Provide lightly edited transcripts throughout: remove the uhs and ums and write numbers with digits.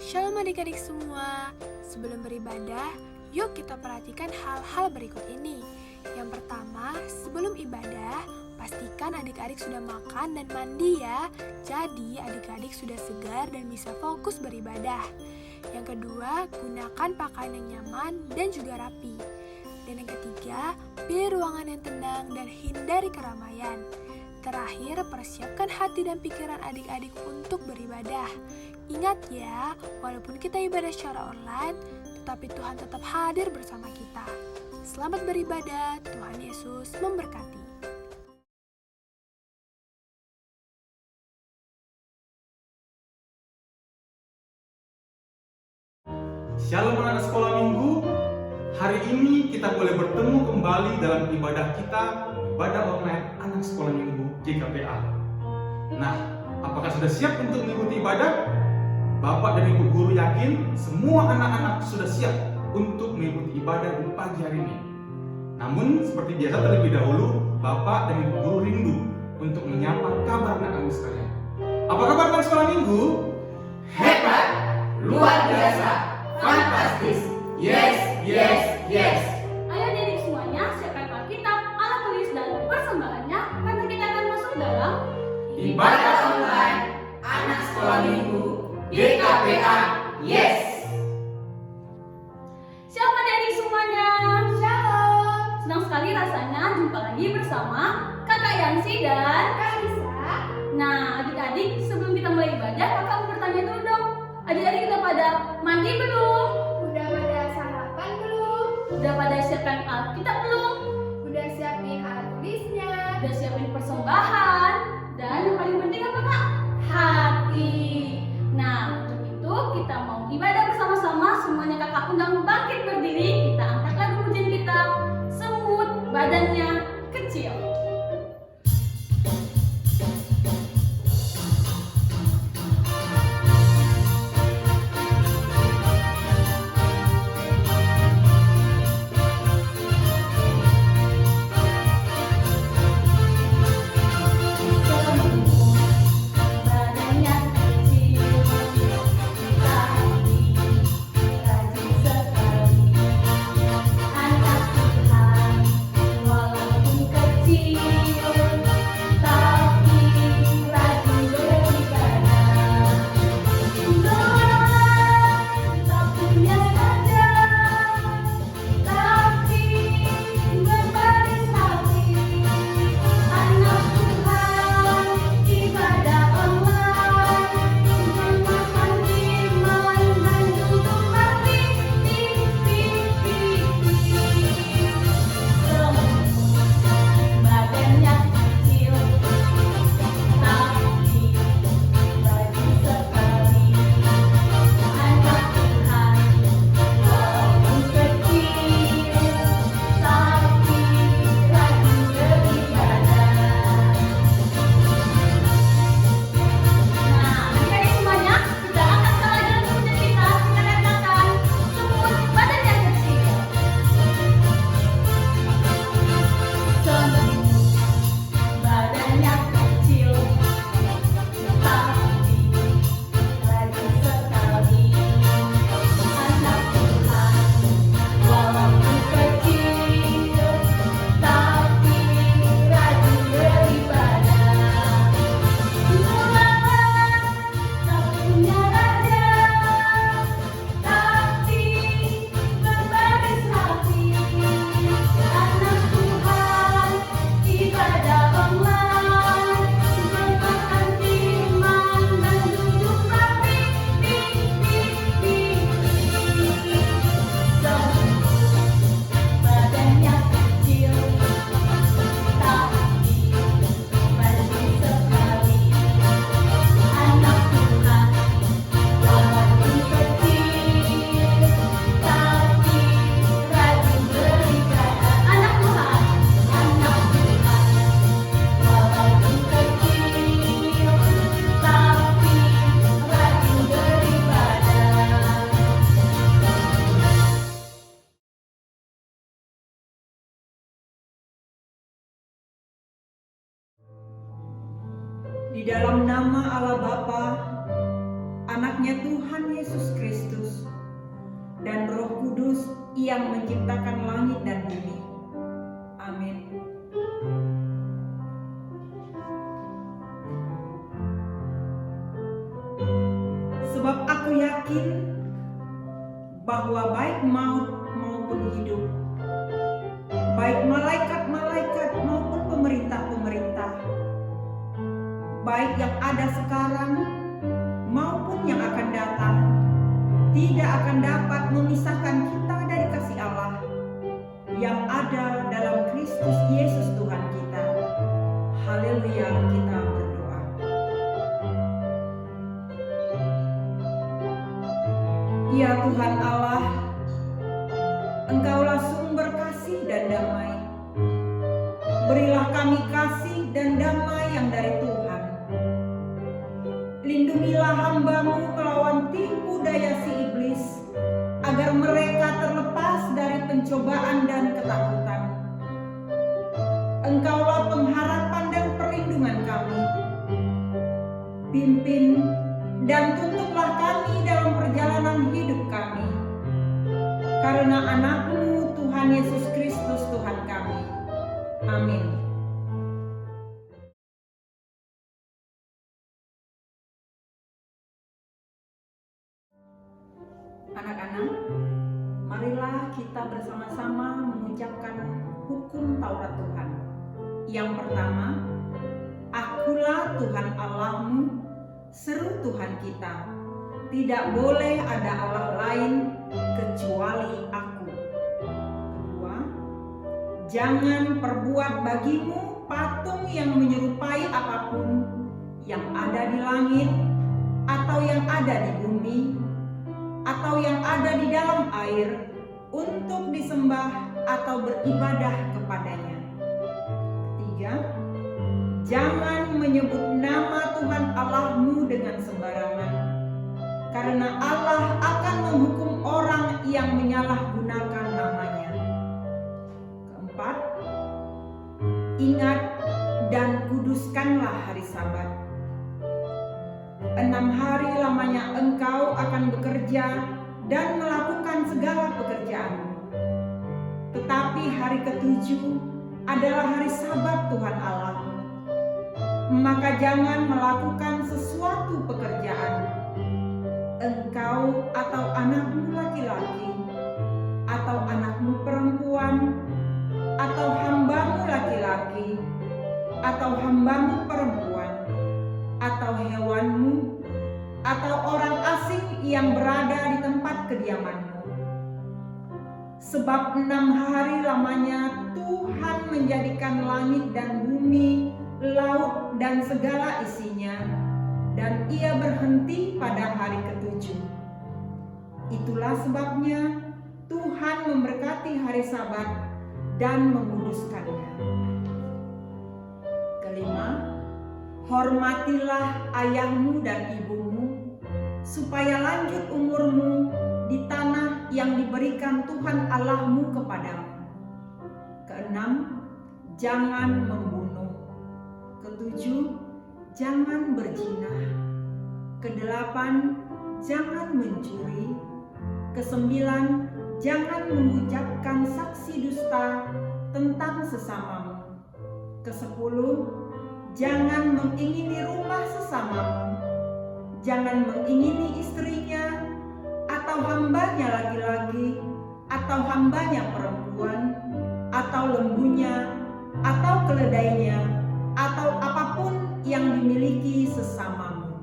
Shalom adik-adik semua. Sebelum beribadah, yuk kita perhatikan hal-hal berikut ini. Yang pertama, sebelum ibadah, pastikan adik-adik sudah makan dan mandi ya. Jadi adik-adik sudah segar dan bisa fokus beribadah. Yang kedua, gunakan pakaian yang nyaman dan juga rapi. Dan yang ketiga, pilih ruangan yang tenang dan hindari keramaian. Terakhir, persiapkan hati dan pikiran adik-adik untuk beribadah. Ingat ya, walaupun kita ibadah secara online, tetapi Tuhan tetap hadir bersama kita. Selamat beribadah, Tuhan Yesus memberkati. Shalom anak sekolah minggu. Hari ini kita boleh bertemu kembali dalam ibadah kita, ibadah online anak sekolah minggu GKPA. Nah, apakah sudah siap untuk mengikuti ibadah? Bapak dan Ibu guru yakin semua anak-anak sudah siap untuk mengikuti ibadah di pagi hari ini. Namun, seperti biasa terlebih dahulu, Bapak dan Ibu guru rindu untuk menyapa kabar anak-anak sekalian. Apa kabar anak sekolah minggu? Hebat, luar biasa, fantastis, yes, yes, yes. Ayo adik semuanya, siapkan Alkitab, alat tulis, dan persembahannya, karena kita akan masuk dalam Ibadah online anak sekolah minggu GKPA, yes. Shalom adik semuanya. Shalom. Senang sekali rasanya jumpa lagi bersama Kakak Yansi dan Kak Lisa. Nah, adik-adik, sebelum kita mulai ibadah, kakak mau bertanya dulu dong. Adik-adik udah pada mandi belum? Udah pada sarapan belum? Udah pada siapkan Alkitab belum? Udah siapin alat tulisnya? Udah siapin persembahan? Dan yang paling penting apa kak? Hati. Nah, untuk itu kita mau ibadah bersama-sama. Semuanya kakak undang bangkit berdiri. Kita angkat lagu pujian kita. Semut badannya kecil. Badannya kecil, tapi rajin sekali. Anak Tuhan, walaupun kecil, tapi rajin beribadah. Doa tak punya saja, tapi berbaris hati. Anak Tuhan, ibadah online, memakan iman dan duduk mati di badannya kecil, tapi rajin sekali. Anak Tuhan, walaupun kecil, tapi rajin beribadah. Nah, adik-adik semuanya, kita angkat pelajaran pujian kita. Kita katakan semut badannya kecil. Semut badannya kecil, tapi rajin sekali. Anak Tuhan, walaupun kecil, tapi rajin beribadah. Mulakan tak punya raja, tapi berbaris hati. Anak Tuhan, ibadah online, memakan iman dan duduk rapi di semut badannya kecil, tapi rajin sekali. Anak Tuhan, walaupun kecil, tapi rajin beribadah. Anak Tuhan, walaupun kecil, tapi rajin beribadah. Di dalam nama Allah Bapa, anaknya Tuhan Yesus Kristus dan Roh Kudus yang menciptakan langit dan bumi. Amin. Sebab aku yakin bahwa baik maut maupun hidup, baik malaikat-malaikat maupun pemerintah-pemerintah, baik yang ada sekarang maupun yang akan datang, tidak akan dapat memisahkan kita dari kasih Allah yang ada dalam Kristus Yesus Tuhan kita. Haleluya, kita berdoa. Ya Tuhan Allah, Engkaulah sumber kasih dan damai. Berilah kami kasih dan damai yang dari Tuhan. Lindungilah hamba-Mu melawan tipu daya si iblis, agar mereka terlepas dari pencobaan dan ketakutan. Engkaulah pengharapan dan perlindungan kami. Pimpin dan tuntunlah kami dalam perjalanan hidup kami. Karena anak-Mu Tuhan Yesus Kristus Tuhan kami. Amin. Anak-anak, marilah kita bersama-sama mengucapkan hukum Taurat Tuhan. Yang pertama, Akulah Tuhan Allahmu, seru Tuhan kita. Tidak boleh ada Allah lain kecuali Aku. Kedua, jangan perbuat bagimu patung yang menyerupai apapun yang ada di langit atau yang ada di bumi atau yang ada di dalam air untuk disembah atau beribadah kepadanya. Ketiga, jangan menyebut nama Tuhan Allahmu dengan sembarangan, karena Allah akan menghukum orang yang menyalahgunakan namanya. Keempat, ingat dan kuduskanlah hari Sabat. 6 hari lamanya engkau akan bekerja dan melakukan segala pekerjaanmu. Tetapi hari ke-7 adalah hari Sabat Tuhan Allahmu. Maka jangan melakukan sesuatu pekerjaan, engkau atau anakmu laki-laki, atau anakmu perempuan, atau hambamu laki-laki, atau hambamu perempuan, atau hewanmu, atau orang asing yang berada di tempat kediamanmu. Sebab 6 hari lamanya Tuhan menjadikan langit dan bumi, laut dan segala isinya, dan Ia berhenti pada hari ke-7. Itulah sebabnya Tuhan memberkati hari Sabat dan menguduskannya. Kelima, hormatilah ayahmu dan ibumu, supaya lanjut umurmu di tanah yang diberikan Tuhan Allahmu kepadamu. Keenam, jangan membunuh. Ketujuh, jangan berzina. Kedelapan, jangan mencuri. Kesembilan, jangan mengucapkan saksi dusta tentang sesamamu. Kesepuluh, jangan mengingini rumah sesamamu. Jangan mengingini istrinya, atau hambanya laki-laki, atau hambanya perempuan, atau lembunya, atau keledainya, atau apapun yang dimiliki sesamamu.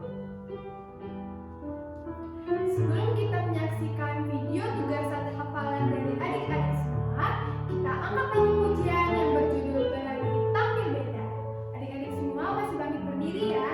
Sebelum kita menyaksikan video tugasan hafalan dari adik-adik semua, kita angkat lagi pujian yang berjudul Berani Tampil Beda. Adik-adik semua masih bangkit berdiri ya.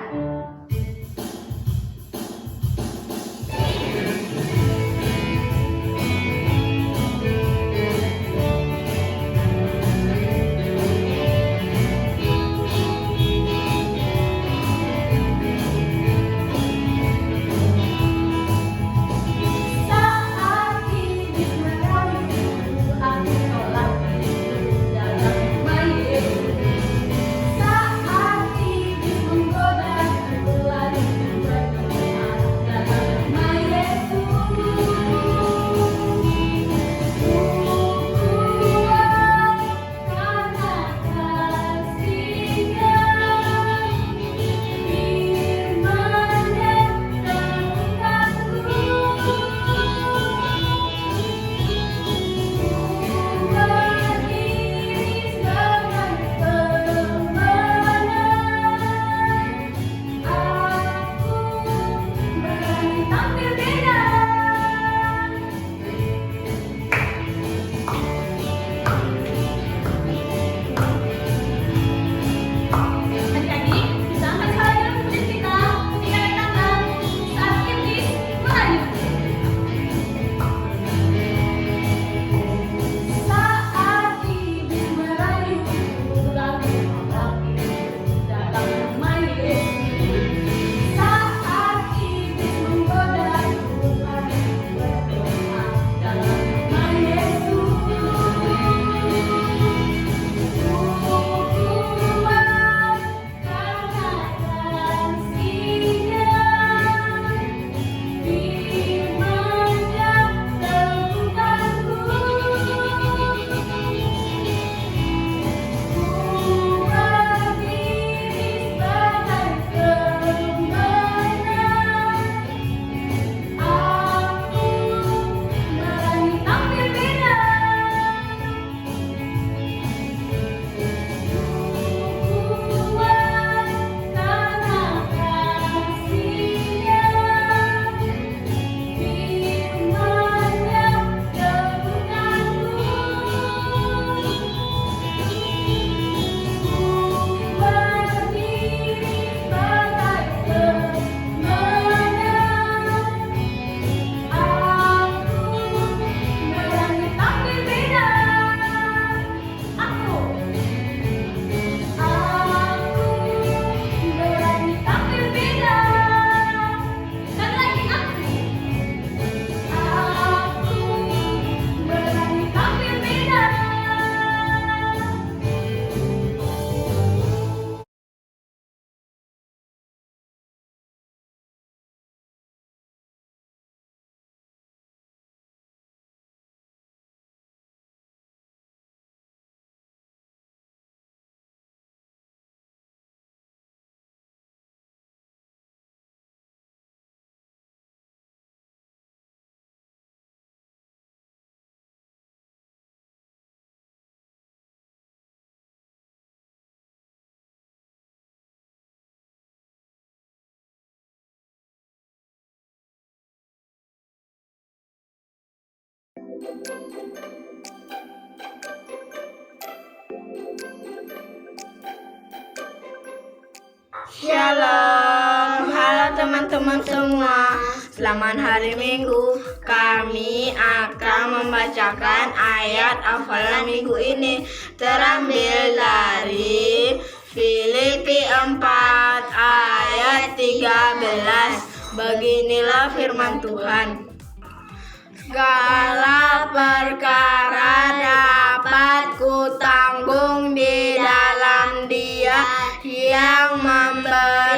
Shalom, halo teman-teman semua. Selamat hari Minggu. Kami akan membacakan ayat hafalan minggu ini terambil dari Filipi 4 ayat 13. Beginilah firman Tuhan. Segala perkara dapat kutanggung di dalam Dia yang memberikan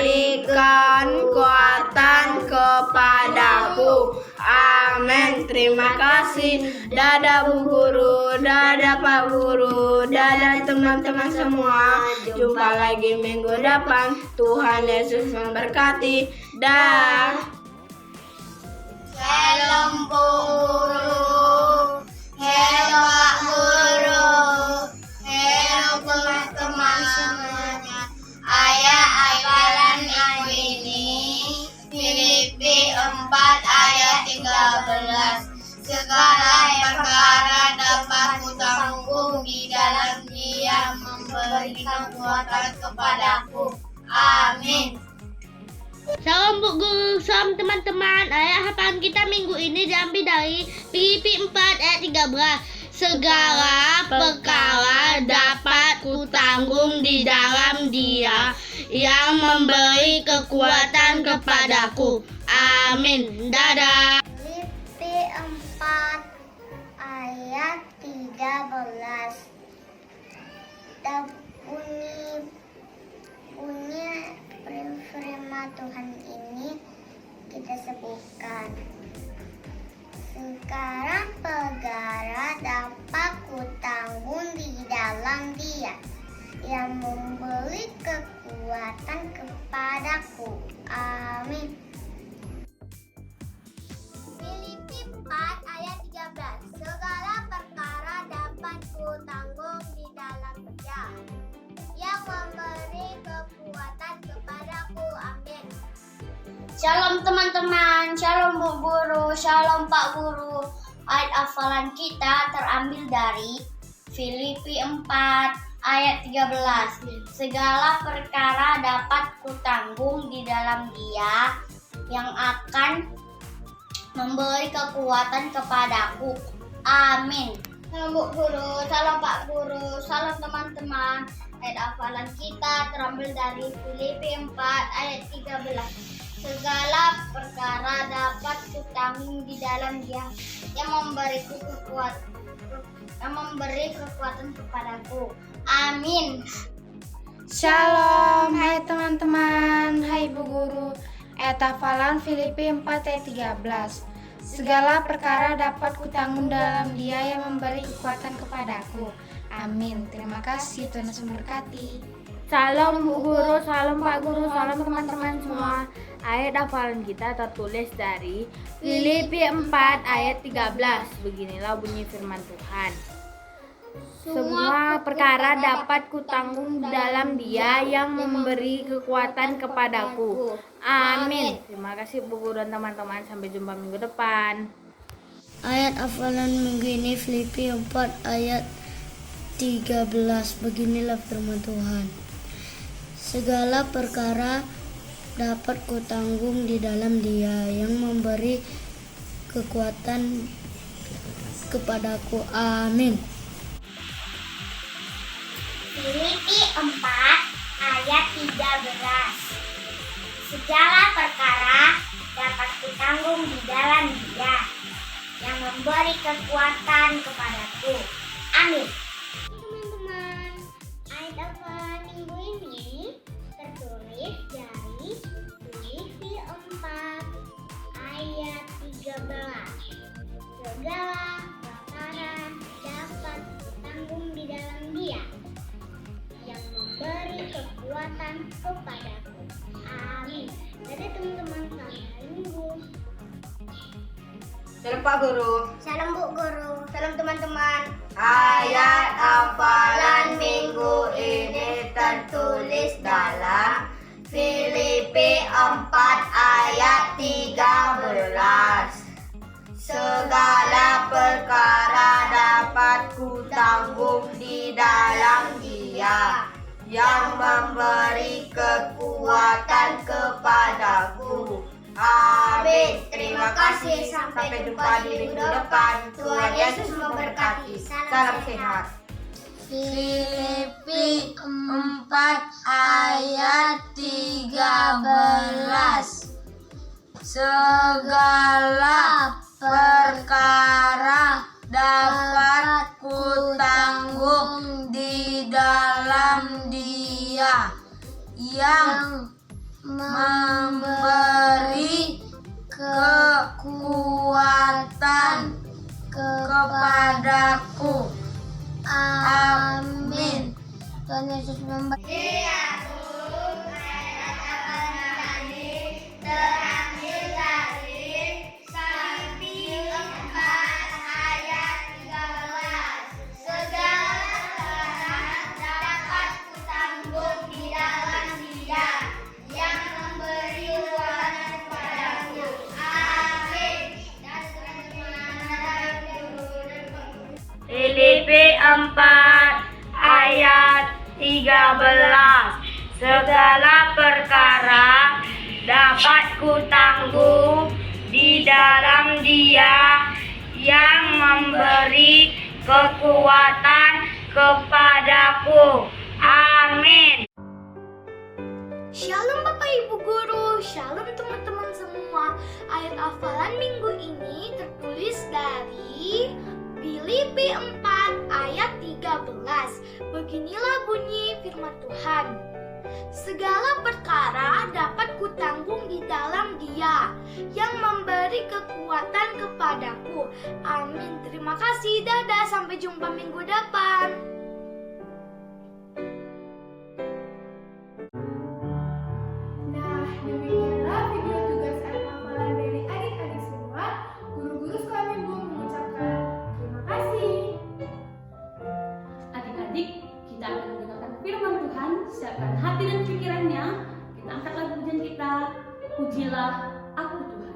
kekuatan kepadaku. Amin. Terima kasih. Dadah Bu Guru, dadah Pak Guru, dadah teman-teman semua. Jumpa lagi minggu depan. Tuhan Yesus memberkati. Dah. Shalom Bu Guru. Hello Pak Guru. Hello teman-teman semuanya. Ayat hafalan minggu ini Filipi 4 ayat 13. Segala perkara dapat kutanggung di dalam Dia memberikan kekuatan kepadaku. Amin. Salam Bu Guru, salam teman-teman. Ayat hafalan kita minggu ini diambil dari Filipi 4 ayat 13. Segala perkara dapat kutanggung di dalam Dia yang memberi kekuatan kepadaku. Amin. Dadah. Filipi 4 ayat 13. Dan bunyi firman Tuhan ini kita sebutkan. Sekarang perkara dapat kutanggung di dalam Dia yang memberi kekuatan kepadaku. Amin. Filipi 4 ayat 13. Segala perkara dapat kutanggung di dalam Dia yang memberi kekuatan kepadaku. Amin. Shalom teman-teman, shalom Bu Guru, shalom Pak Guru. Ayat hafalan kita terambil dari Filipi 4 ayat 13. Segala perkara dapat kutanggung di dalam Dia yang akan memberi kekuatan kepadaku. Amin. Salam Bu Guru, salam Pak Guru, salam teman-teman. Ayat hafalan kita terambil dari Filipi 4 ayat 13. Segala perkara dapat kutanggung di dalam Dia yang memberi kekuatan kepadaku. Amin. Shalom, hai teman-teman, hai Bu Guru. Ayat hafalan Filipi 4 ayat 13. Segala perkara dapat kutanggung dalam Dia yang memberi kekuatan kepadaku. Amin. Terima kasih, Tuhan Yesus memberkati. Salam Bu Guru, salam Pak Guru, salam teman-teman semua. Ayat hafalan kita tertulis dari Filipi 4 ayat 13. Beginilah bunyi firman Tuhan. Semua perkara dapat kutanggung dalam Dia yang memberi kekuatan kepadaku. Amin. Terima kasih Bu Guru dan teman-teman. Sampai jumpa minggu depan. Ayat hafalan minggu ini Filipi 4 ayat 13. Beginilah firman Tuhan. Segala perkara dapat kutanggung di dalam Dia yang memberi kekuatan kepadaku. Amin. Filipi 4 ayat 13. Segala perkara dapat kutanggung di dalam Dia yang memberi kekuatan kepadaku. Amin. Teman-teman, ayat hafalan minggu ini tertulis dari Filipi 4 ayat 13. Segala perkara dapat kutanggung di dalam Dia yang memberi kekuatan kepadaku. Amin. Dadah teman-teman, selamat hari Minggu. Salam Pak Guru. Salam Bu Guru. Salam teman-teman. Ayat hafalan minggu ini tertulis dalam Filipi 4 ayat 13. Segala perkara memberi kekuatan kepadaku. Amin. Terima kasih. Sampai jumpa di minggu depan. Tuhan Yesus memberkati. Salam sehat. Filipi 4 ayat 13. Segala perkara dapat kutanggung di dalam Dia yang memberi kekuatan kepadaku. Amin. Tuhan Yesus memberkati. Terambil dari Filipi 4 ayat 13. Segala perkara dapat kutanggung di dalam Dia yang memberi kekuatan kepadaku. Amin. Dan Filipi 4 ayat 13. Segala perkara dapat kutanggung di dalam Dia yang memberi kekuatan kepadaku. Amin. Shalom Bapak Ibu Guru, shalom teman-teman semua. Ayat hafalan minggu ini tertulis dari Filipi 4 ayat 13. Beginilah bunyi firman Tuhan. Segala perkara dapat kutanggung di dalam Dia yang memberi kekuatan kepadaku. Amin. Terima kasih. Dadah. Sampai jumpa minggu depan. Nah, demikianlah video tugas ayat hafalan dari adik-adik semua. Guru-guru sekolah minggu mengucapkan terima kasih. Adik-adik, kita akan mendengarkan firman Tuhan. Siapkan hati dan pikirannya. Kita angkat lagu pujian kita. Pujilah aku Tuhan.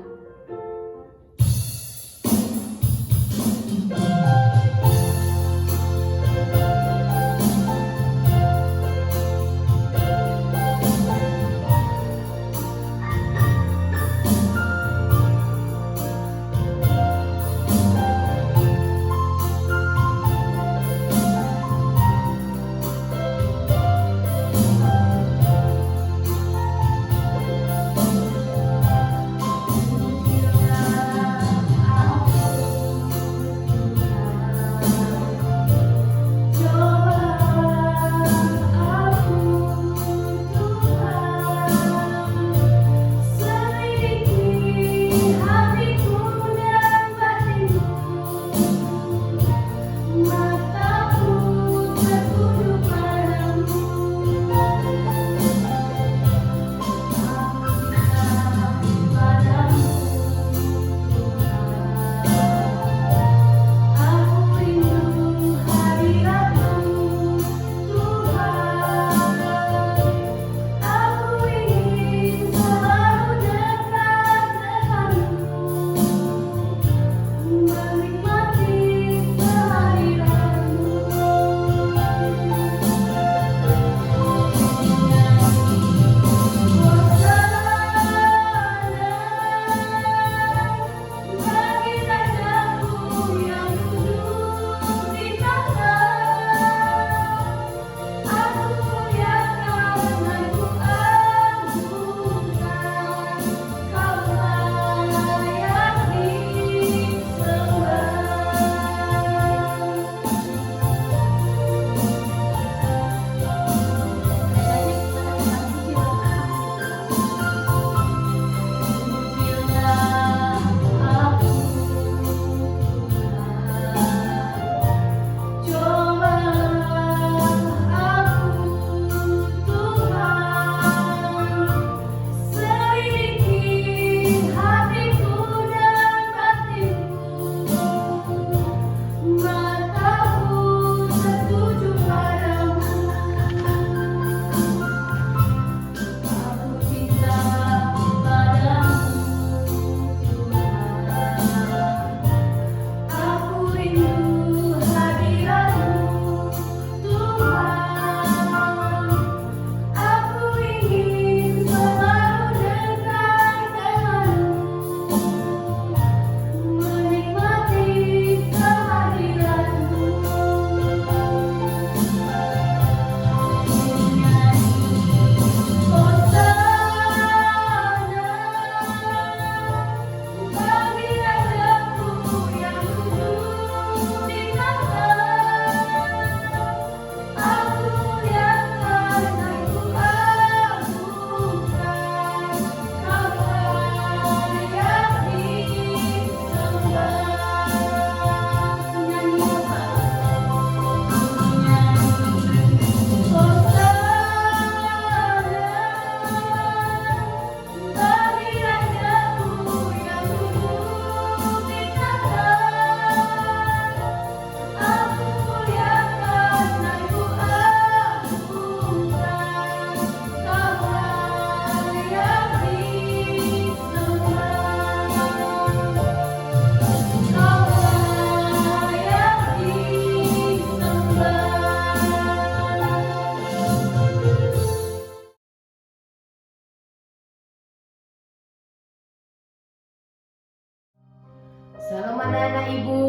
anak-anak ibu,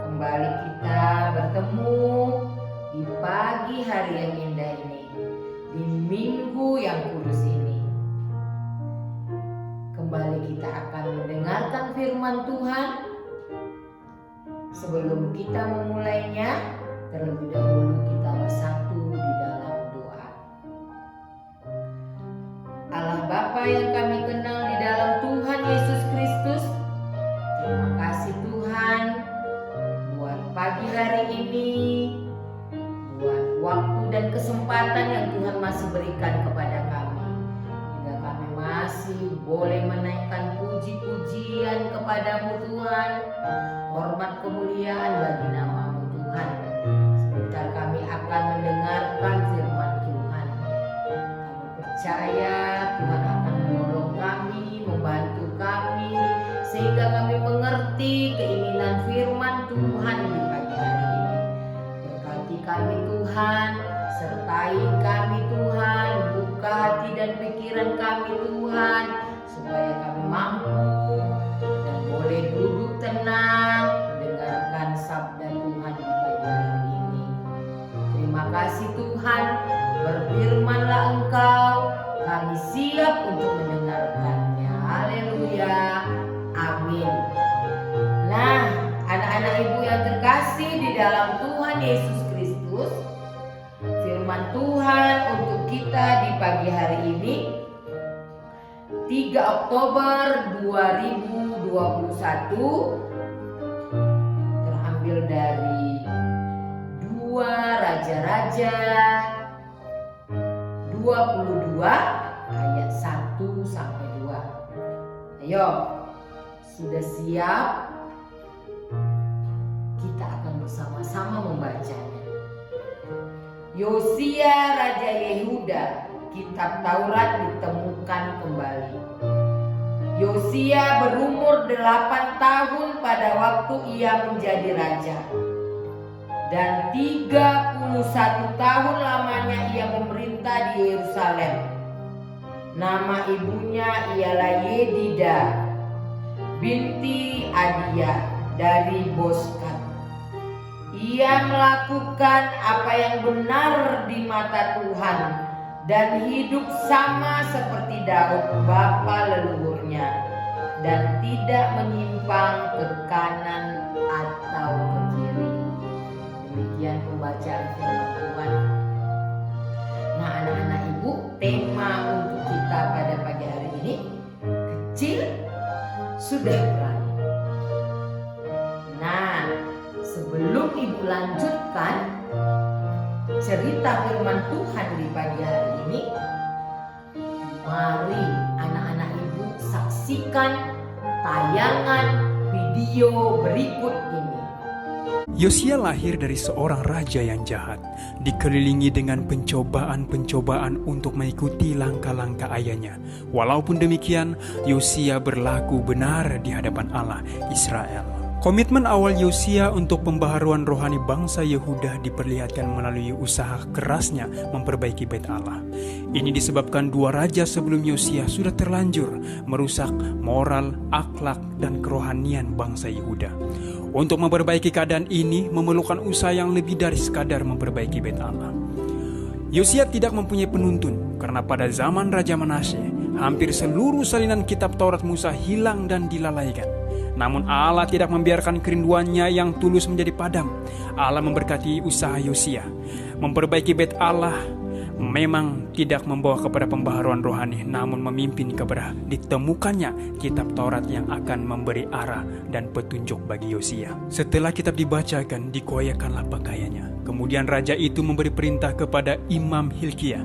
kembali kita bertemu di pagi hari yang indah ini, di minggu yang kudus ini. Kembali kita akan mendengarkan firman Tuhan. Sebelum kita memulainya, terlebih dahulu kita bersatu di dalam doa. Allah Bapa yang kami kenal di dalam Tuhan Yesus Kristus, terima kasih Tuhan buat pagi hari ini, buat waktu dan kesempatan yang Tuhan masih berikan kepada kami, hingga kami masih boleh menaikkan puji-pujian kepadamu Tuhan, hormat kemuliaan bagi nama-Mu Tuhan. Sebentar kami akan mendengarkan firman Tuhan. Kami percaya Tuhan akan menolong kami, membantu kami, sehingga kami mengerti keinginan firman Tuhan di pagi hari ini. Berkati kami Tuhan, sertai kami Tuhan, buka hati dan pikiran kami Tuhan, supaya kami mampu dan boleh duduk tenang mendengarkan sabda Tuhan di pagi hari ini. Terima kasih Tuhan, berfirmanlah Engkau, kami siap untuk mendengarkannya. Haleluya, amin. Nah, anak-anak ibu yang terkasih di dalam Tuhan Yesus Kristus, firman Tuhan untuk kita di pagi hari ini 3 Oktober 2021 terambil dari 2 Raja-Raja 22 ayat 1 sampai 2. Ayo, sudah siap? Kita akan bersama-sama membacanya. Yosia Raja Yehuda, kitab Taurat ditemukan kembali. Yosia berumur 8 tahun pada waktu ia menjadi raja, dan 31 tahun lamanya ia memerintah di Yerusalem. Nama ibunya ialah Yedida binti Adia dari Boskat. Ia melakukan apa yang benar di mata Tuhan dan hidup sama seperti Daud bapa leluhurnya, dan tidak menyimpang ke kanan atau ke kiri. Demikian pembacaan firman Tuhan. Nah, anak-anak ibu, tema untuk kita pada pagi hari ini, kecil sudah berani. Nah, sebelum ibu lanjutkan cerita firman Tuhan di pagi hari ini, mari anak-anak ibu saksikan tayangan video berikut ini. Yosia lahir dari seorang raja yang jahat, dikelilingi dengan pencobaan-pencobaan untuk mengikuti langkah-langkah ayahnya. Walaupun demikian, Yosia berlaku benar di hadapan Allah Israel. Komitmen awal Yosia untuk pembaharuan rohani bangsa Yehuda diperlihatkan melalui usaha kerasnya memperbaiki bait Allah. Ini disebabkan 2 raja sebelum Yosia sudah terlanjur merusak moral, akhlak, dan kerohanian bangsa Yehuda. Untuk memperbaiki keadaan ini memerlukan usaha yang lebih dari sekadar memperbaiki bait Allah. Yosia tidak mempunyai penuntun karena pada zaman Raja Manasye hampir seluruh salinan kitab Taurat Musa hilang dan dilalaikan. Namun Allah tidak membiarkan kerinduannya yang tulus menjadi padam. Allah memberkati usaha Yosia. Memperbaiki bait Allah memang tidak membawa kepada pembaharuan rohani, namun memimpin kepada ditemukannya kitab Taurat yang akan memberi arah dan petunjuk bagi Yosia. Setelah kitab dibacakan, dikoyakkanlah pakaiannya. Kemudian raja itu memberi perintah kepada Imam Hilkiah,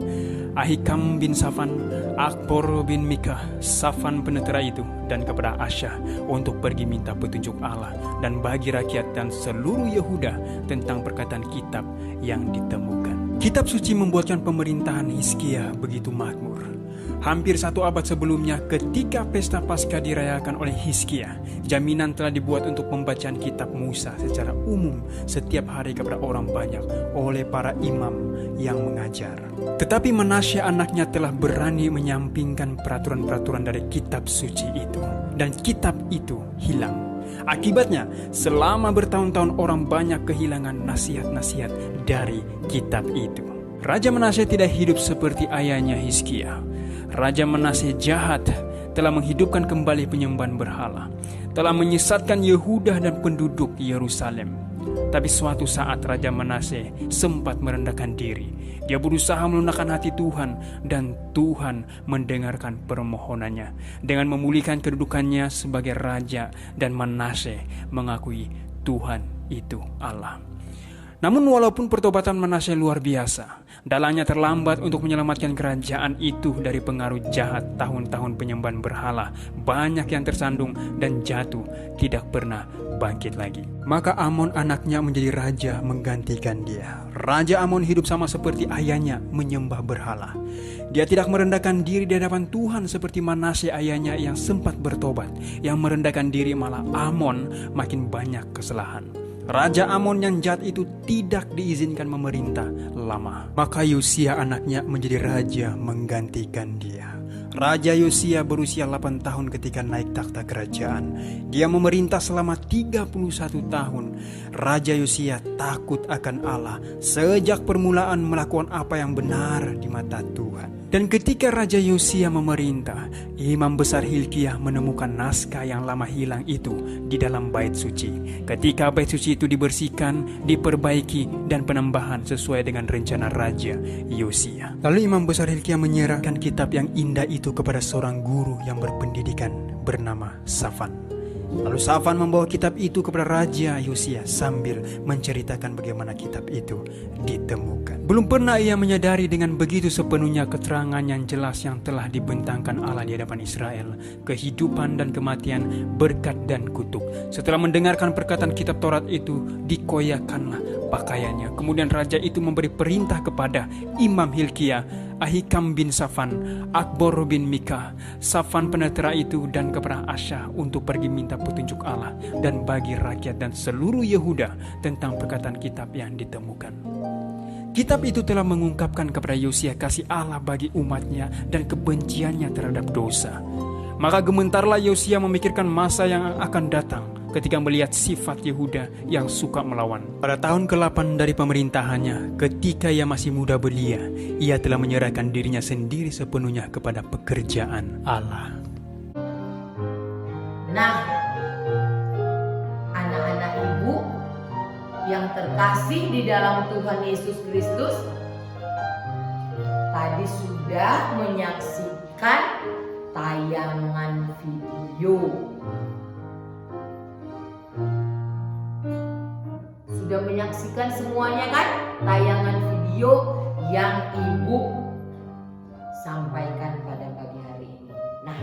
Ahikam bin Safan, Akbor bin Mikah, Safan penetera itu, dan kepada Asyah untuk pergi minta petunjuk Allah dan bagi rakyat dan seluruh Yehuda tentang perkataan kitab yang ditemukan. Kitab suci membuatkan pemerintahan Hizkia begitu makmur. Hampir 1 abad sebelumnya, ketika pesta Paskah dirayakan oleh Hizkia, jaminan telah dibuat untuk pembacaan kitab Musa secara umum setiap hari kepada orang banyak oleh para imam yang mengajar. Tetapi Manasye anaknya telah berani menyampingkan peraturan-peraturan dari kitab suci itu, dan kitab itu hilang. Akibatnya, selama bertahun-tahun orang banyak kehilangan nasihat-nasihat dari kitab itu. Raja Manasye tidak hidup seperti ayahnya Hizkia. Raja Manasye jahat, telah menghidupkan kembali penyembahan berhala, telah menyesatkan Yehuda dan penduduk Yerusalem. Tapi suatu saat Raja Manasye sempat merendahkan diri. Dia berusaha melunakkan hati Tuhan, dan Tuhan mendengarkan permohonannya dengan memulihkan kedudukannya sebagai raja, dan Manasye mengakui Tuhan itu Allah. Namun walaupun pertobatan Manasye luar biasa, dalangnya terlambat untuk menyelamatkan kerajaan itu dari pengaruh jahat tahun-tahun penyembahan berhala. Banyak yang tersandung dan jatuh, tidak pernah bangkit lagi. Maka Amon anaknya menjadi raja menggantikan dia. Raja Amon hidup sama seperti ayahnya, menyembah berhala. Dia tidak merendahkan diri di hadapan Tuhan seperti Manasye ayahnya yang sempat bertobat. Yang merendahkan diri malah Amon makin banyak kesalahan. Raja Amon yang jahat itu tidak diizinkan memerintah lama. Maka Yosia anaknya menjadi raja menggantikan dia. Raja Yosia berusia 8 tahun ketika naik takhta kerajaan. Dia memerintah selama 31 tahun. Raja Yosia takut akan Allah sejak permulaan melakukan apa yang benar di mata Tuhan. Dan ketika Raja Yosia memerintah, Imam Besar Hilkiah menemukan naskah yang lama hilang itu di dalam bait suci. Ketika bait suci itu dibersihkan, diperbaiki, dan penambahan sesuai dengan rencana Raja Yosia. Lalu Imam Besar Hilkiah menyerahkan kitab yang indah itu kepada seorang guru yang berpendidikan bernama Safan. Lalu Safan membawa kitab itu kepada Raja Yosia sambil menceritakan bagaimana kitab itu ditemukan. Belum pernah ia menyadari dengan begitu sepenuhnya keterangan yang jelas yang telah dibentangkan Allah di hadapan Israel, kehidupan dan kematian, berkat dan kutuk. Setelah mendengarkan perkataan kitab Taurat itu, dikoyakkanlah pakaiannya. Kemudian raja itu memberi perintah kepada Imam Hilkiah, Ahikam bin Safan, Akbor bin Mikah, Safan penetera itu, dan kepada Asyah untuk pergi minta petunjuk Allah dan bagi rakyat dan seluruh Yehuda tentang perkataan kitab yang ditemukan. Kitab itu telah mengungkapkan kepada Yosia kasih Allah bagi umatnya dan kebenciannya terhadap dosa. Maka gementarlah Yosia memikirkan masa yang akan datang ketika melihat sifat Yehuda yang suka melawan. Pada tahun ke-8 dari pemerintahannya, ketika ia masih muda belia, ia telah menyerahkan dirinya sendiri sepenuhnya kepada pekerjaan Allah. Nah, anak-anak ibu yang terkasih di dalam Tuhan Yesus Kristus, tadi sudah menyaksikan tayangan video. Sudah menyaksikan semuanya kan tayangan video yang ibu sampaikan pada pagi hari ini. Nah,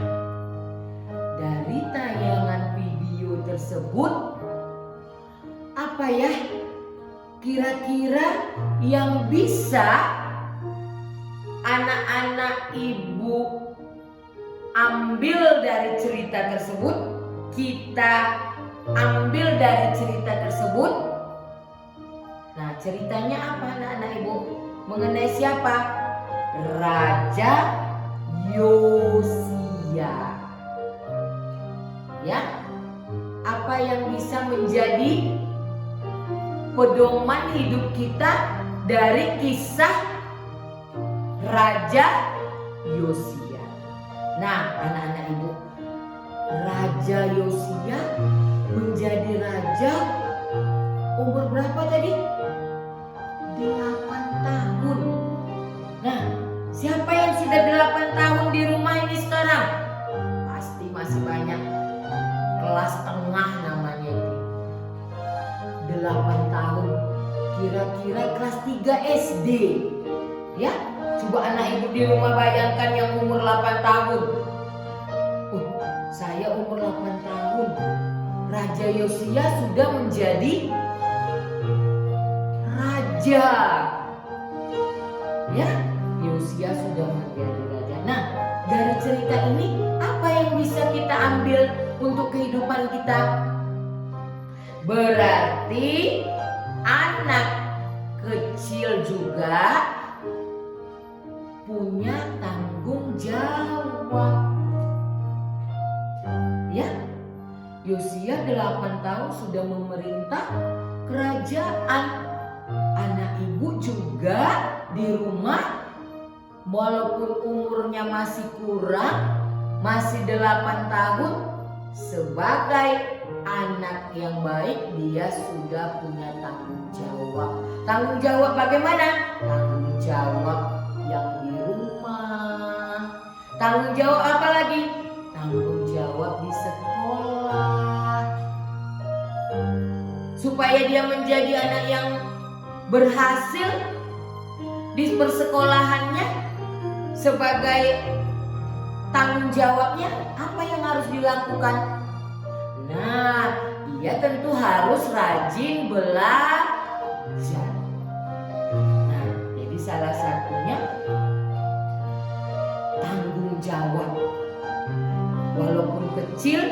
dari tayangan video tersebut, apa ya kira-kira yang bisa anak-anak ibu ambil dari cerita tersebut? Kita ambil dari cerita tersebut. Nah, ceritanya apa anak-anak ibu? Mengenai siapa? Raja Yosia. Ya, apa yang bisa menjadi pedoman hidup kita dari kisah Raja Yosia? Nah, anak-anak ibu, Raja Yosia menjadi raja umur berapa tadi? 8 tahun. Nah, siapa yang sudah 8 tahun di rumah ini sekarang? Pasti masih banyak. Kelas tengah namanya itu. 8 tahun. Kira-kira kelas 3 SD. Ya, coba anak ibu di rumah bayangkan yang umur 8 tahun. Saya umur 8 tahun. Raja Yosia sudah menjadi raja. Ya, Yosia sudah menjadi raja. Nah, dari cerita ini apa yang bisa kita ambil untuk kehidupan kita? Berarti anak kecil juga punya tanggung jawab. Ya, Yosia 8 8 tahun sudah memerintah kerajaan. Anak ibu juga di rumah walaupun umurnya masih kurang, masih 8 tahun, sebagai anak yang baik dia sudah punya tanggung jawab. Tanggung jawab bagaimana? Tanggung jawab yang di rumah. Tanggung jawab apa lagi? Tanggung jawab di sekolah. Supaya dia menjadi anak yang berhasil di persekolahannya, sebagai tanggung jawabnya apa yang harus dilakukan? Nah, dia tentu harus rajin belajar. Nah, jadi salah satunya tanggung jawab. Walaupun kecil,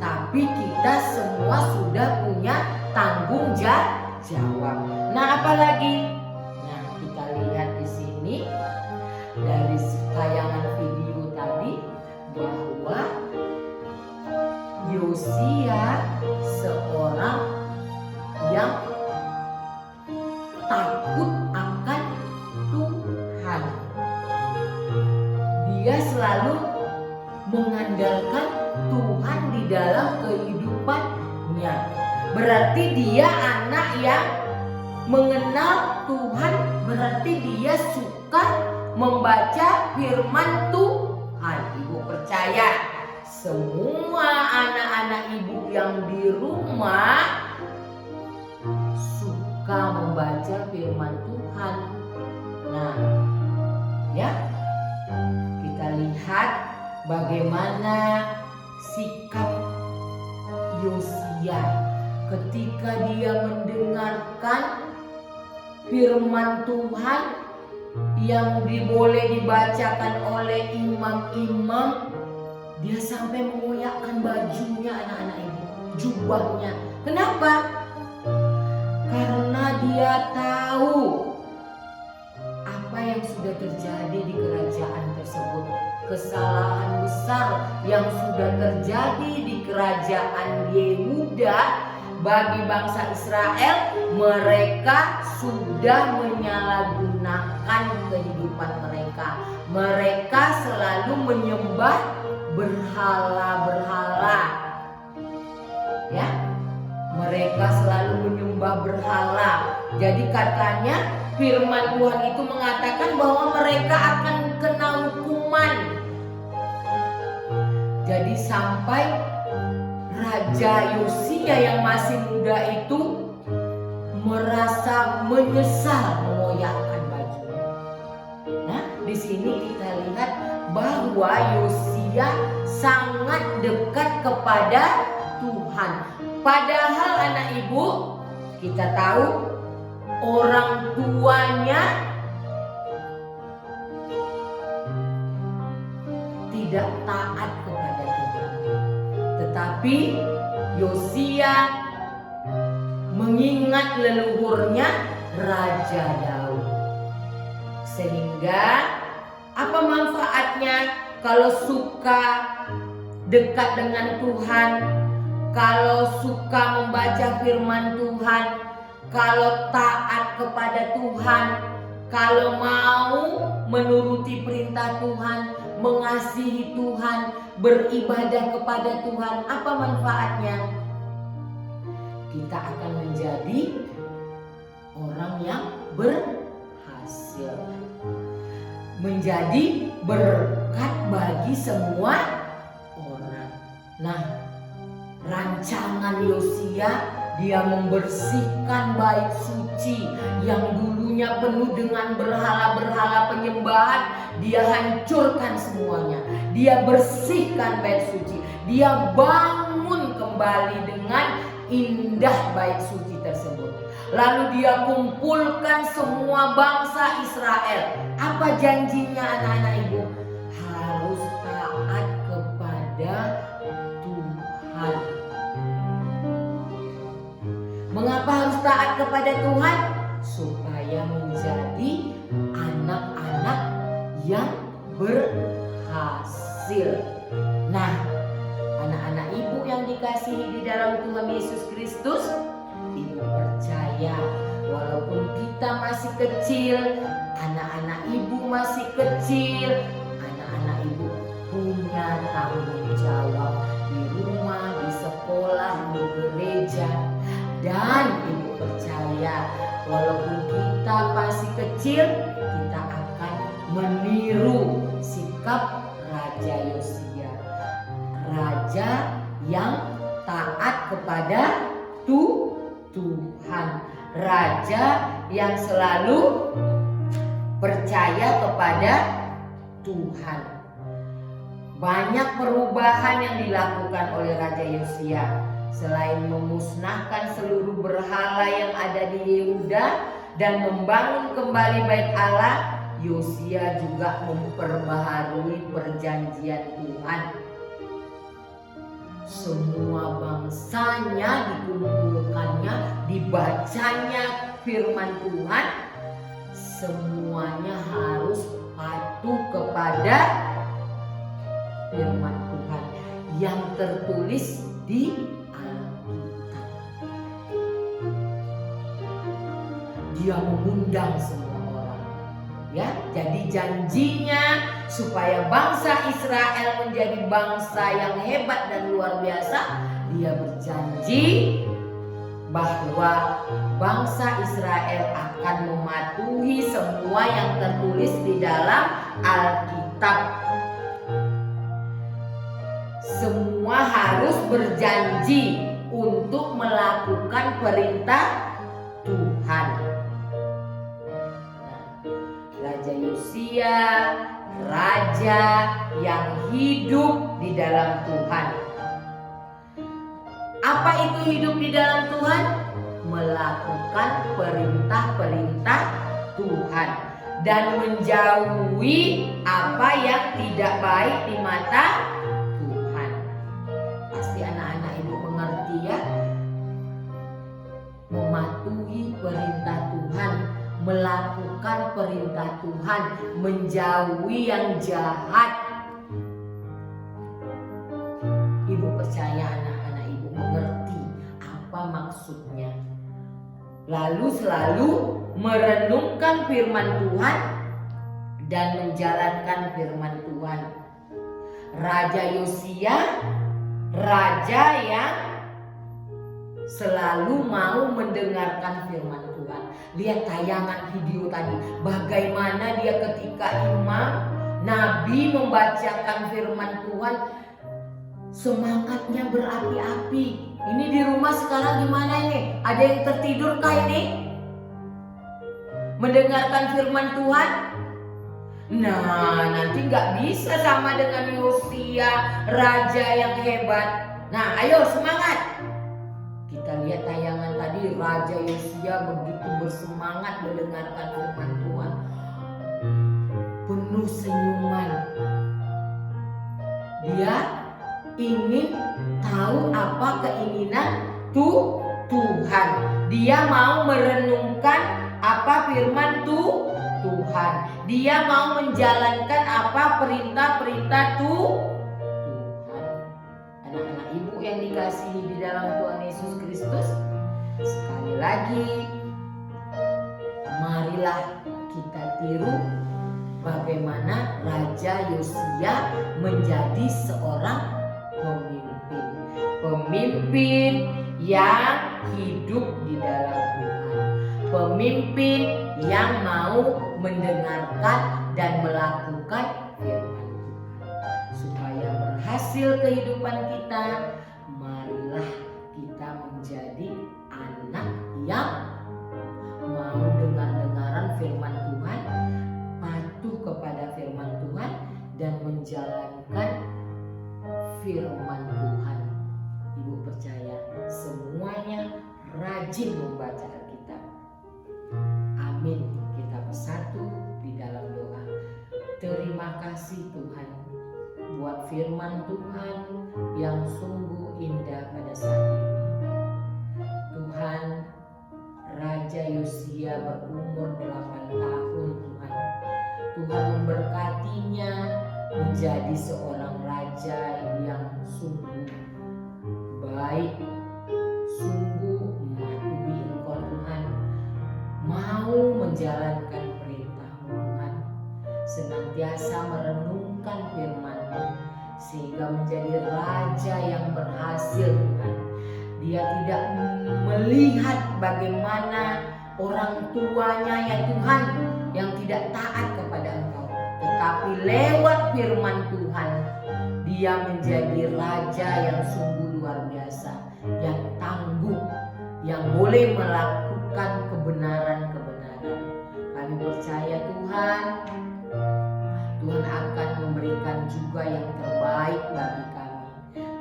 tapi kita semua sudah punya tanggung jawab. Nah, apalagi? Nah, kita lihat di sini dari tayangan video tadi bahwa Yosia seorang yang takut akan Tuhan. Dia selalu mengandalkan Tuhan di dalam kehidupannya. Berarti dia anak yang mengenal Tuhan, berarti dia suka membaca firman Tuhan. Ibu percaya semua anak-anak ibu yang di rumah suka membaca firman Tuhan. Nah, ya, kita lihat bagaimana sikap Yosia ketika dia mendengarkan firman Tuhan yang boleh dibacakan oleh imam-imam. Dia sampai mengoyakkan bajunya anak-anak ibu, jubahnya. Kenapa? Karena dia tahu apa yang sudah terjadi di kerajaan tersebut. Kesalahan besar yang sudah terjadi di kerajaan Yehuda bagi bangsa Israel, mereka sudah menyalahgunakan kehidupan mereka. Mereka selalu menyembah berhala-berhala. Ya, mereka selalu menyembah berhala. Jadi katanya firman Tuhan itu mengatakan bahwa mereka akan kena hukuman. Jadi sampai Raja Yosia yang masih muda itu merasa menyesal mengoyakkan bajunya. Nah, di sini kita lihat bahwa Yosia sangat dekat kepada Tuhan. Padahal anak ibu, kita tahu orang tuanya tidak taat kepada Tuhan. Tetapi Yosia mengingat leluhurnya Raja Daud. Sehingga apa manfaatnya kalau suka dekat dengan Tuhan, kalau suka membaca firman Tuhan, kalau taat kepada Tuhan, kalau mau menuruti perintah Tuhan, mengasihi Tuhan, beribadah kepada Tuhan, apa manfaatnya? Kita akan menjadi orang yang berhasil, menjadi berkat bagi semua orang. Nah, rancangan Yosia, dia membersihkan bait suci yang dulunya penuh dengan berhala-berhala penyembahan. Dia hancurkan semuanya. Dia bersihkan bait suci. Dia bangun kembali dengan indah bait suci tersebut. Lalu dia kumpulkan semua bangsa Israel. Apa janjinya anak-anak ibu? Harus taat kepada Tuhan. Mengapa harus taat kepada Tuhan? Supaya menjadi anak-anak yang berhasil. Nah, Anak-anak ibu yang dikasihi di dalam Tuhan Yesus Kristus, ibu percaya walaupun kita masih kecil, anak-anak ibu masih kecil, anak-anak ibu punya tanggung jawab di rumah, di sekolah, di gereja. Dan ibu percaya walaupun kita masih kecil, kita akan meniru sikap Raja Yosia, raja yang taat kepada Tuhan, raja yang selalu percaya kepada Tuhan. Banyak perubahan yang dilakukan oleh Raja Yosia. Selain memusnahkan seluruh berhala yang ada di Yehuda dan membangun kembali bait Allah, Yosia juga memperbaharui perjanjian Tuhan. Semua bangsanya dikumpulkannya, dibacanya firman Tuhan. Semuanya harus patuh kepada firman Tuhan yang tertulis di Alkitab. Dia mengundang semua orang, ya. Jadi janjinya supaya bangsa Israel menjadi bangsa yang hebat dan luar biasa, dia berjanji bahwa bangsa Israel akan mematuhi semua yang tertulis di dalam Alkitab. Semua harus berjanji untuk melakukan perintah Tuhan. Raja Yosia, raja yang hidup di dalam Tuhan. Apa itu hidup di dalam Tuhan? Melakukan perintah-perintah Tuhan dan menjauhi apa yang tidak baik di mata Tuhan. Pasti anak-anak ibu mengerti ya. Mematuhi perintah Tuhan, melakukan perintah Tuhan, menjauhi yang jahat. Ibu percaya anak-anak ibu mengerti apa maksudnya. Lalu selalu merenungkan firman Tuhan dan menjalankan firman Tuhan. Raja Yosia, raja yang selalu mau mendengarkan firman Tuhan. Lihat tayangan video tadi, bagaimana dia ketika imam nabi membacakan firman Tuhan, semangatnya berapi-api. Ini di rumah sekarang gimana ini? Ada yang tertidur kah ini? Mendengarkan firman Tuhan? Nah, nanti nggak bisa sama dengan Yosia, raja yang hebat. Nah, ayo semangat. Kita lihat tayangan tadi, Raja Yosia begitu bersemangat mendengarkan firman Tuhan. Penuh senyuman. Dia ingin tahu apa keinginan Tuhan. Dia mau merenungkan apa firman Tuhan. Dia mau menjalankan apa perintah-perintah Tuhan. Anak-anak ibu yang dikasihi di dalam Tuhan Yesus Kristus, sekali lagi marilah kita tiru bagaimana Raja Yosia menjadi seorang pemimpin yang hidup di dalam Tuhan, pemimpin yang mau mendengarkan dan melakukan firman Tuhan. Supaya berhasil kehidupan kita, marilah kita menjadi anak yang mau dengar-dengaran firman Tuhan, patuh kepada firman Tuhan, dan menjalankan firman Tuhan. Ibu percaya semuanya rajin membaca Alkitab. Amin. Kita bersatu di dalam doa. Terima kasih Tuhan buat firman Tuhan yang sungguh indah pada saat ini. Tuhan, Raja Yosia berumur 8 tahun Tuhan. Tuhan memberkatinya menjadi seorang raja raja yang sungguh baik, sungguh mematuhi Engkau Tuhan, mau menjalankan perintah-Mu Tuhan, senantiasa merenungkan firman-Mu sehingga menjadi raja yang berhasil Tuhan. Dia tidak melihat bagaimana orang tuanya ya Tuhan yang tidak taat kepada Engkau, tetapi lewat firman Tuhan dia menjadi raja yang sungguh luar biasa, yang tangguh, yang boleh melakukan kebenaran-kebenaran. Kami percaya Tuhan, Tuhan akan memberikan juga yang terbaik bagi kami,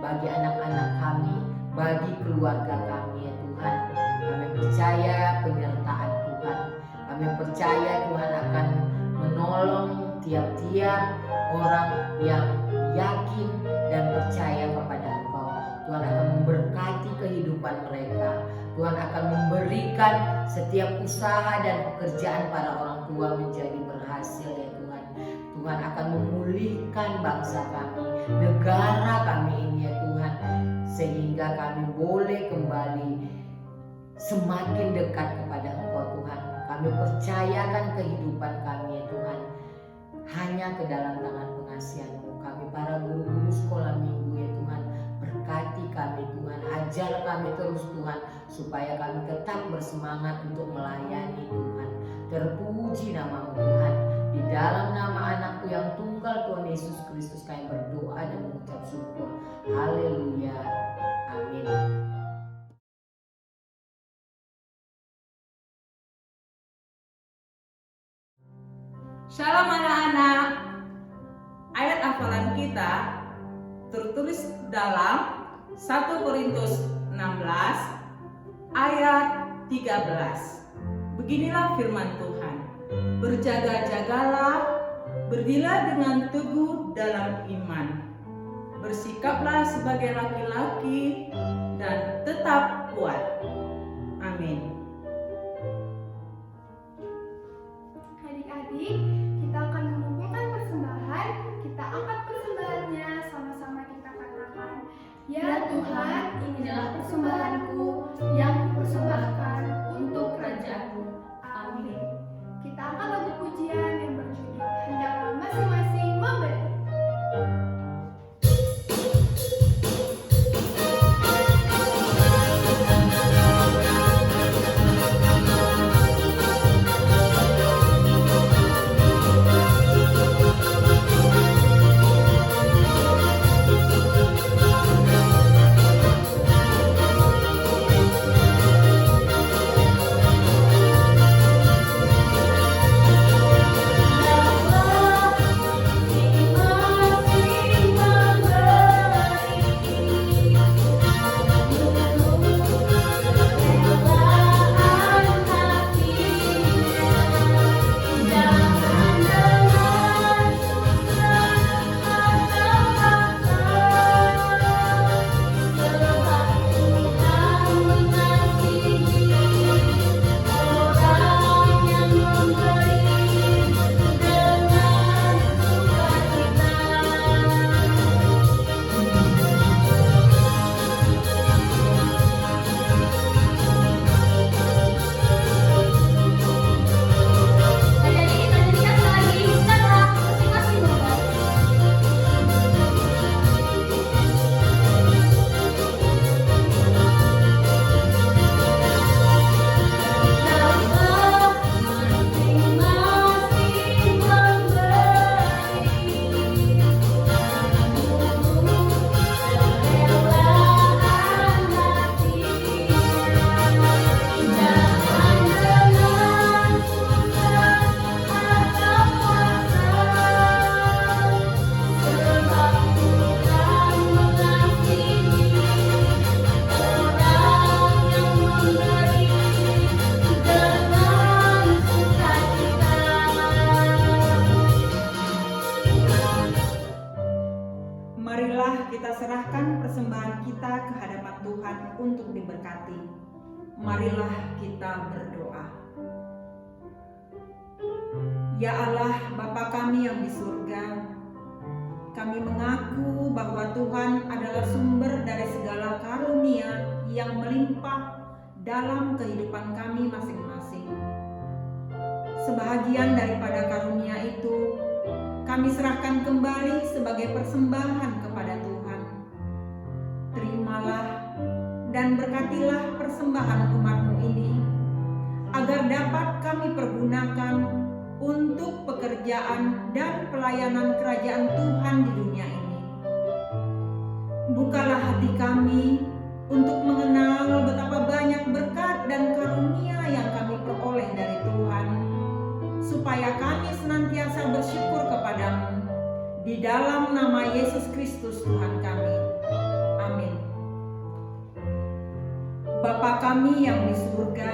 bagi anak-anak kami, bagi keluarga kami ya Tuhan. Kami percaya penyertaan Tuhan. Kami percaya Tuhan akan menolong tiap-tiap orang yang yakin dan percaya kepada Engkau. Tuhan akan memberkati kehidupan mereka. Tuhan akan memberikan setiap usaha dan pekerjaan para orang tua menjadi berhasil ya Tuhan. Tuhan akan memulihkan bangsa kami, negara kami ini ya Tuhan, sehingga kami boleh kembali semakin dekat kepada Engkau Tuhan. Kami percayakan kehidupan kami ya Tuhan hanya ke dalam tangan pengasihan-Mu. Kami para guru-guru sekolah minggu ya Tuhan, berkati kami Tuhan, ajar kami terus Tuhan, supaya kami tetap bersemangat untuk melayani Tuhan. Terpuji nama-Mu Tuhan. Di dalam nama anakku yang tunggal Tuhan Yesus Kristus kami berdoa dan mengucap syukur. Haleluya. Amin. Shalom anak-anak. Ayat hafalan kita tertulis dalam 1 Korintus 16 ayat 13. Beginilah firman Tuhan. Berjaga-jagalah, berdirilah dengan teguh dalam iman. Bersikaplah sebagai laki-laki dan tetap kuat. Amin. Adik-adik, kita akan mengumpulkan persembahan. Kita angkat persembahannya, sama-sama kita katakan, ya Tuhan, inilah persembahanku yang kupersembahkan untuk kerajaan-Mu. Amin. Kita angkat lagu pujian yang berjudul Hendaklah Masing-masing Memberi. untuk diberkati. Marilah kita berdoa. Ya Allah, Bapa kami yang di surga, kami mengaku bahwa Tuhan adalah sumber dari segala karunia yang melimpah dalam kehidupan kami masing-masing. Sebahagian daripada karunia itu kami serahkan kembali sebagai persembahan kepada Tuhan. Terimalah dan berkatilah persembahan umat-Mu ini, agar dapat kami pergunakan untuk pekerjaan dan pelayanan kerajaan Tuhan di dunia ini. Bukalah hati kami untuk mengenal betapa banyak berkat dan karunia yang kami peroleh dari Tuhan, supaya kami senantiasa bersyukur kepadamu di dalam nama Yesus Kristus Tuhan kami. Amin. Bapa kami yang di surga,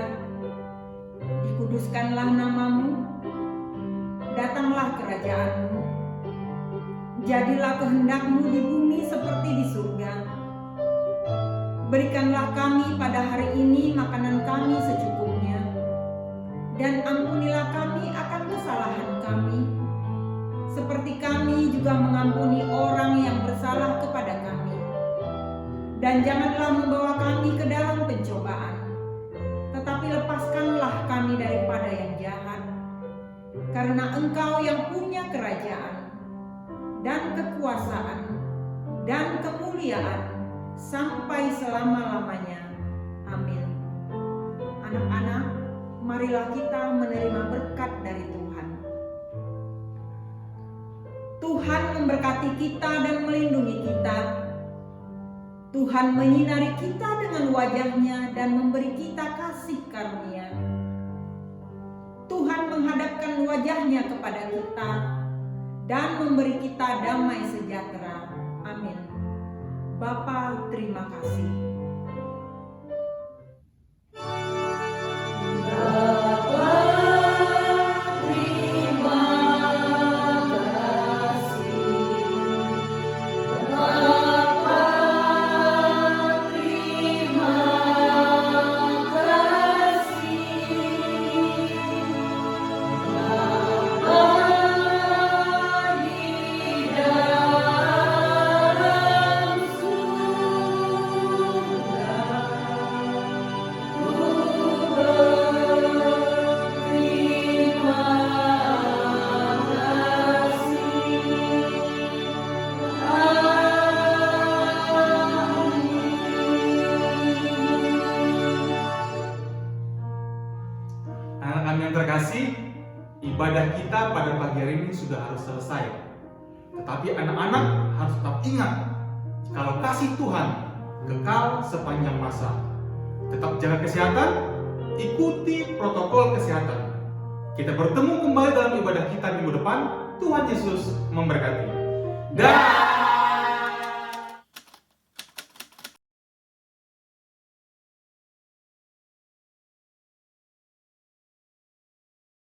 dikuduskanlah namamu, datanglah kerajaan-Mu, jadilah kehendak-Mu di bumi seperti di surga. Berikanlah kami pada hari ini makanan kami secukupnya, dan ampunilah kami akan kesalahan kami, seperti kami juga mengampuni orang yang bersalah kepada kami. Dan janganlah membawa kami ke dalam pencobaan, tetapi lepaskanlah kami daripada yang jahat. Karena Engkau yang punya kerajaan, dan kekuasaan, dan kemuliaan, sampai selama-lamanya. Amin. Anak-anak, marilah kita menerima berkat dari Tuhan. Tuhan memberkati kita dan melindungi kita. Tuhan menyinari kita dengan wajah-Nya dan memberi kita kasih karunia. Tuhan menghadapkan wajah-Nya kepada kita dan memberi kita damai sejahtera. Amin. Bapa, terima kasih. terkasih, ibadah kita pada pagi hari ini sudah harus selesai. Tetapi anak-anak harus tetap ingat, kalau kasih Tuhan kekal sepanjang masa. Tetap jaga kesehatan, ikuti protokol kesehatan. Kita bertemu kembali dalam ibadah kita minggu depan. Tuhan Yesus memberkati. Dah.